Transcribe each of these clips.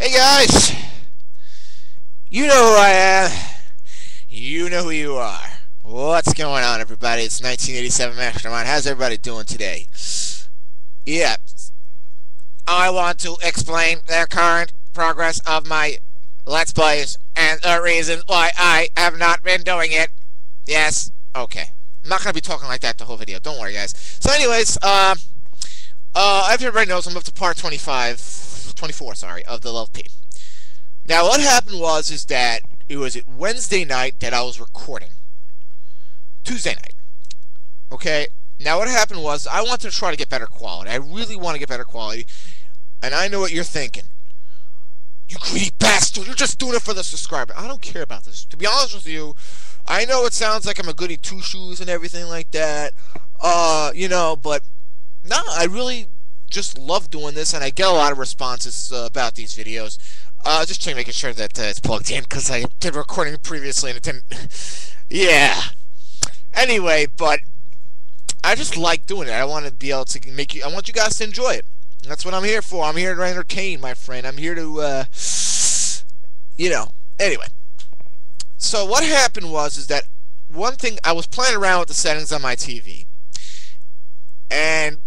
Hey guys, you know who I am. You know who you are. What's going on, everybody? It's 1987 Mastermind. How's everybody doing today? Yeah, I want to explain the current progress of my Let's Plays and the reasons why I have not been doing it. Yes, okay. I'm not going to be talking like that the whole video. Don't worry, guys. So anyways, everybody knows I'm up to part 24, sorry, of the LP. Now, what happened is that it was Wednesday night that I was recording. Tuesday night. Okay? Now, what happened was I wanted to try to get better quality. I really want to get better quality. And I know what you're thinking. You greedy bastard, you're just doing it for the subscriber. I don't care about this. To be honest with you, I know it sounds like I'm a goody two-shoes and everything like that. You know, but no, I really just love doing this, and I get a lot of responses about these videos. Just making sure that it's plugged in, because I did recording previously and it didn't. Yeah. Anyway, but I just like doing it. I want to be able to make you. I want you guys to enjoy it. That's what I'm here for. I'm here to entertain, my friend. I'm here to, you know. Anyway. So what happened is that one thing, I was playing around with the settings on my TV, and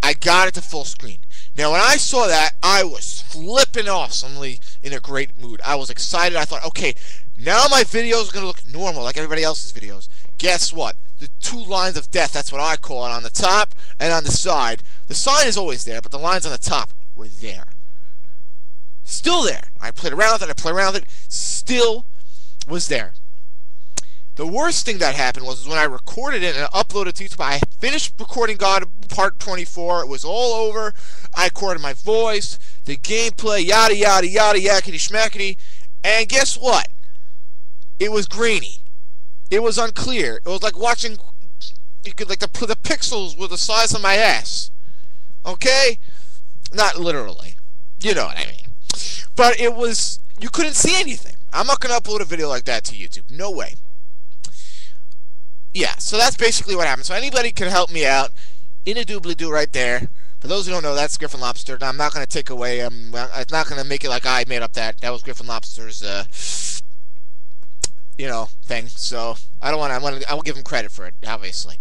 I got it to full screen. Now, when I saw that, I was flipping off, suddenly in a great mood. I was excited. I thought, okay, now my videos are going to look normal, like everybody else's videos. Guess what? The two lines of death, that's what I call it, on the top and on the side. The side is always there, but the lines on the top were there. Still there. I played around with it, still was there. The worst thing that happened was when I recorded it and uploaded it to YouTube. I finished recording God Part 24. It was all over. I recorded my voice, the gameplay, yada yada yada yakety schmackety, and guess what? It was grainy. It was unclear. It was like watching. You could the pixels were the size of my ass. Okay, not literally. You know what I mean. But it was. You couldn't see anything. I'm not gonna upload a video like that to YouTube. No way. Yeah, so that's basically what happened. So anybody can help me out. In a doobly-doo right there. For those who don't know, that's Griffin Lobster. Now, I'm not going to take away, I'm not going to make it like I made up that. That was Griffin Lobster's, you know, thing. So, I don't want to, I will give him credit for it, obviously.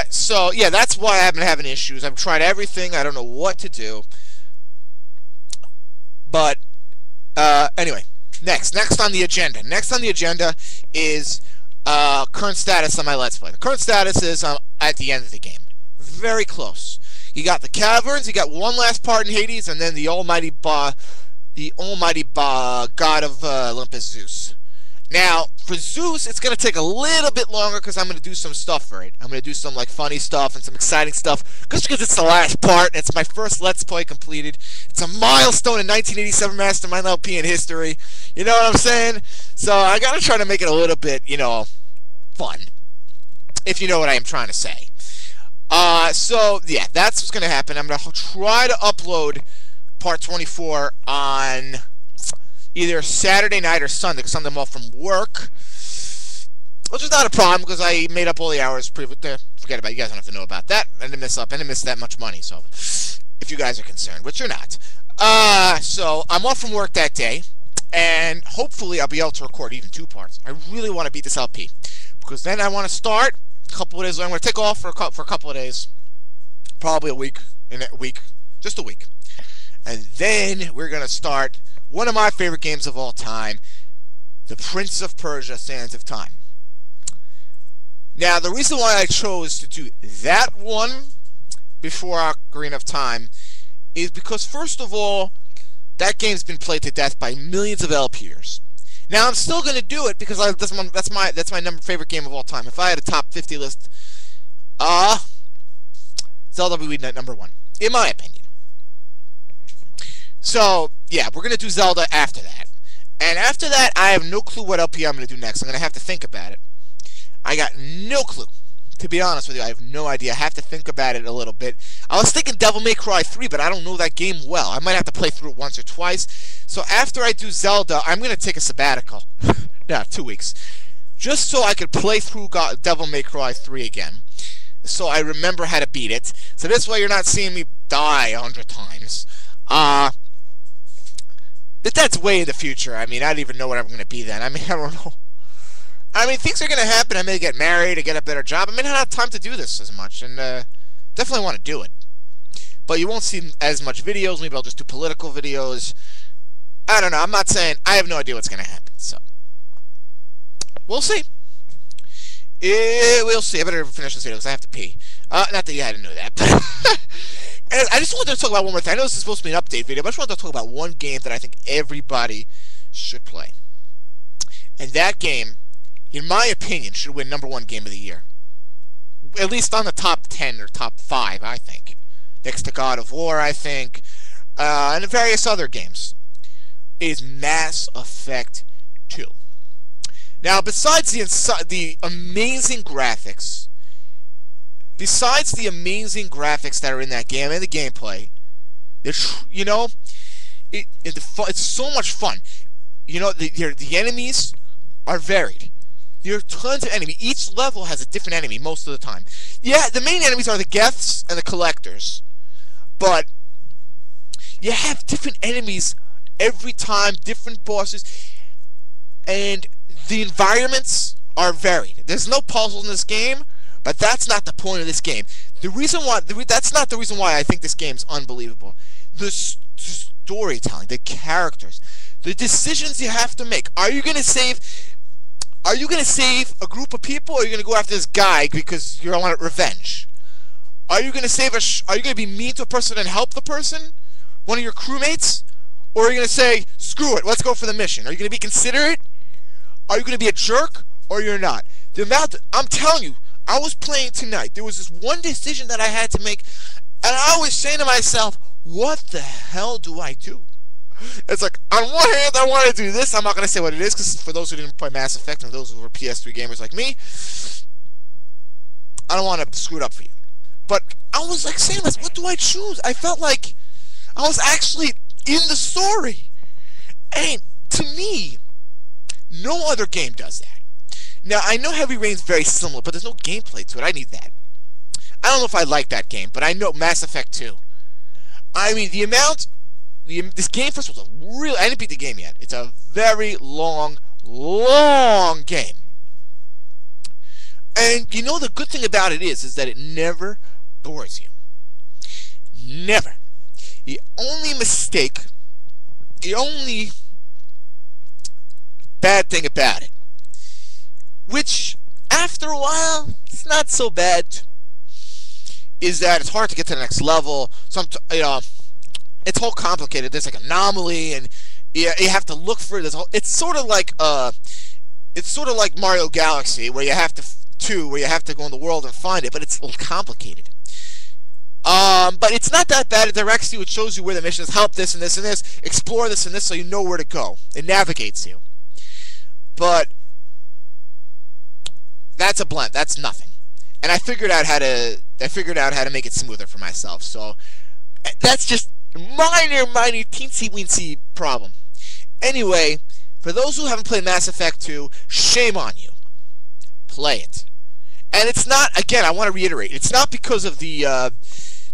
So, yeah, that's why I've been having issues. I've tried everything. I don't know what to do. But, anyway, next on the agenda. Next on the agenda is current status on my Let's Play. The current status is at the end of the game. Very close. You got the caverns, you got one last part in Hades, and then the almighty god of Olympus, Zeus. Now, for Zeus, it's going to take a little bit longer because I'm going to do some stuff for it. I'm going to do some funny stuff and some exciting stuff just because it's the last part. And it's my first Let's Play completed. It's a milestone in 1987 Mastermind LP in history. You know what I'm saying? So I got to try to make it a little bit, you know, fun. If you know what I am trying to say. So, yeah, that's what's going to happen. I'm going to try to upload part 24 on either Saturday night or Sunday, because I'm off from work. Which is not a problem, because I made up all the hours. Forget about it. You guys don't have to know about that. I didn't miss that much money, so if you guys are concerned, which you're not. So, I'm off from work that day, and hopefully I'll be able to record even 2 parts. I really want to beat this LP, because then I want to start a couple of days. I'm going to take off for a couple of days, probably just a week, and then we're going to start one of my favorite games of all time, The Prince of Persia: Sands of Time. Now, the reason why I chose to do that one before Ocarina of Time is because, first of all, that game's been played to death by millions of LPers. Now, I'm still going to do it because that's my favorite game of all time. If I had a top 50 list, Zelda would be number 1, in my opinion. So, yeah, we're going to do Zelda after that. And after that, I have no clue what LP I'm going to do next. I'm going to have to think about it. I got no clue. To be honest with you, I have no idea. I have to think about it a little bit. I was thinking Devil May Cry 3, but I don't know that game well. I might have to play through it once or twice. So after I do Zelda, I'm going to take a sabbatical. Yeah, 2 weeks. Just so I could play through Devil May Cry 3 again. So I remember how to beat it. So this way you're not seeing me die 100 times. But that's way in the future. I mean, I don't even know what I'm going to be then. I mean, I don't know. I mean, things are going to happen. I may get married or get a better job. I may not have time to do this as much, and definitely want to do it. But you won't see as much videos. Maybe I'll just do political videos. I don't know. I'm not saying. I have no idea what's going to happen. So, we'll see. We'll see. I better finish this video because I have to pee. Not that you had to know that. But and I just wanted to talk about one more thing. I know this is supposed to be an update video, but I just wanted to talk about one game that I think everybody should play. And that game, in my opinion, should win #1 game of the year. At least on the top 10 or top 5, I think. Next to God of War, I think. And various other games. Is Mass Effect 2. Now, besides the amazing graphics, that are in that game and the gameplay, you know, it's so much fun. You know, the enemies are varied. There are tons of enemies. Each level has a different enemy most of the time. Yeah, the main enemies are the Geths and the Collectors, but you have different enemies every time, different bosses, and the environments are varied. There's no puzzles in this game, but that's not the point of this game. That's not the reason why I think this game's unbelievable. The storytelling, the characters, the decisions you have to make. Are you gonna save a group of people, or are you gonna go after this guy because you want revenge? Are you gonna are you gonna be mean to a person and help the person, one of your crewmates? Or are you going to say, screw it, let's go for the mission? Are you going to be considerate? Are you going to be a jerk? Or you're not? I'm telling you, I was playing tonight. There was this one decision that I had to make, and I was saying to myself, what the hell do I do? It's like, on one hand, I want to do this. I'm not going to say what it is, because for those who didn't play Mass Effect, and those who were PS3 gamers like me, I don't want to screw it up for you. But I was like saying this, what do I choose? I felt like I was actually in the story. And to me, no other game does that. Now, I know Heavy Rain's very similar, but there's no gameplay to it. I need that. I don't know if I like that game, but I know Mass Effect 2. I mean, this game, first of all, I didn't beat the game yet. It's a very long game. And you know the good thing about it is that it never bores you. Never. The only bad thing about it, which after a while it's not so bad, is that it's hard to get to the next level. It's all complicated. There's like anomaly, and you have to look for this. It's sort of like Mario Galaxy, where you have to go in the world and find it, but it's a little complicated. But it's not that bad. It directs you. It shows you where the mission is. Help this and this and this. Explore this and this, so you know where to go. It navigates you. But that's a blend. That's nothing. And I figured out how to make it smoother for myself. So that's just minor, teensy-weensy problem. Anyway, for those who haven't played Mass Effect 2, shame on you. Play it. And it's not, again, I want to reiterate, it's not because of the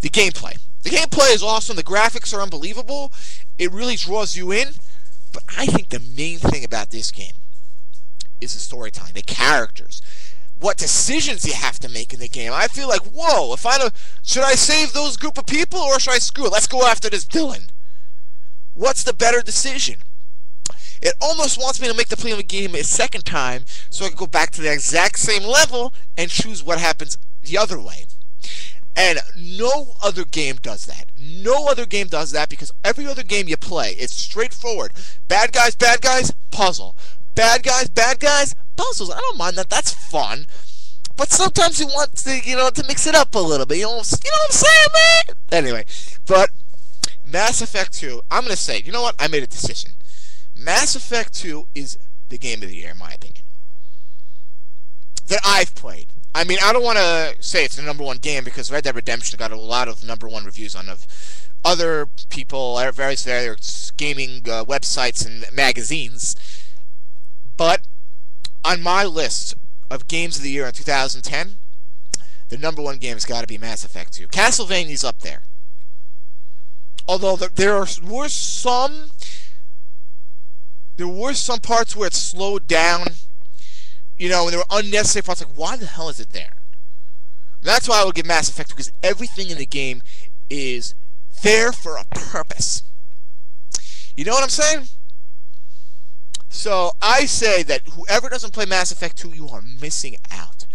gameplay. The gameplay is awesome. The graphics are unbelievable. It really draws you in. But I think the main thing about this game is the storytelling, the characters, what decisions you have to make in the game. I feel like, whoa, should I save those group of people, or should I screw it? Let's go after this villain. What's the better decision? It almost wants me to make the play of the game a second time so I can go back to the exact same level and choose what happens the other way. And no other game does that. No other game does that, because every other game you play, it's straightforward. Bad guys, puzzle. Bad guys, puzzles. I don't mind that. That's fun. But sometimes you want to, to mix it up a little bit. You know what I'm saying, man? Anyway, but Mass Effect 2, I'm going to say, you know what? I made a decision. Mass Effect 2 is the game of the year, in my opinion, that I've played. I mean, I don't want to say it's the #1 game, because Red Dead Redemption got a lot of #1 reviews of other people, various gaming websites and magazines. But on my list of games of the year in 2010, the #1 game has got to be Mass Effect 2. Castlevania's up there. Although there were some There were some parts where it slowed down, you know, and there were unnecessary parts. Like, why the hell is it there? That's why I would give Mass Effect, because everything in the game is there for a purpose. You know what I'm saying? So I say that whoever doesn't play Mass Effect 2, you are missing out.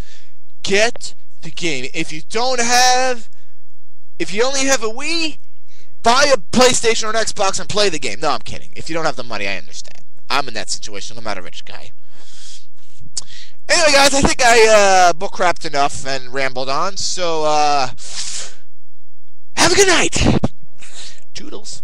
Get the game. If you only have a Wii, buy a PlayStation or an Xbox and play the game. No, I'm kidding. If you don't have the money, I understand. I'm in that situation. I'm not a rich guy. Anyway, guys, I think I book crapped enough and rambled on. So, have a good night. Toodles.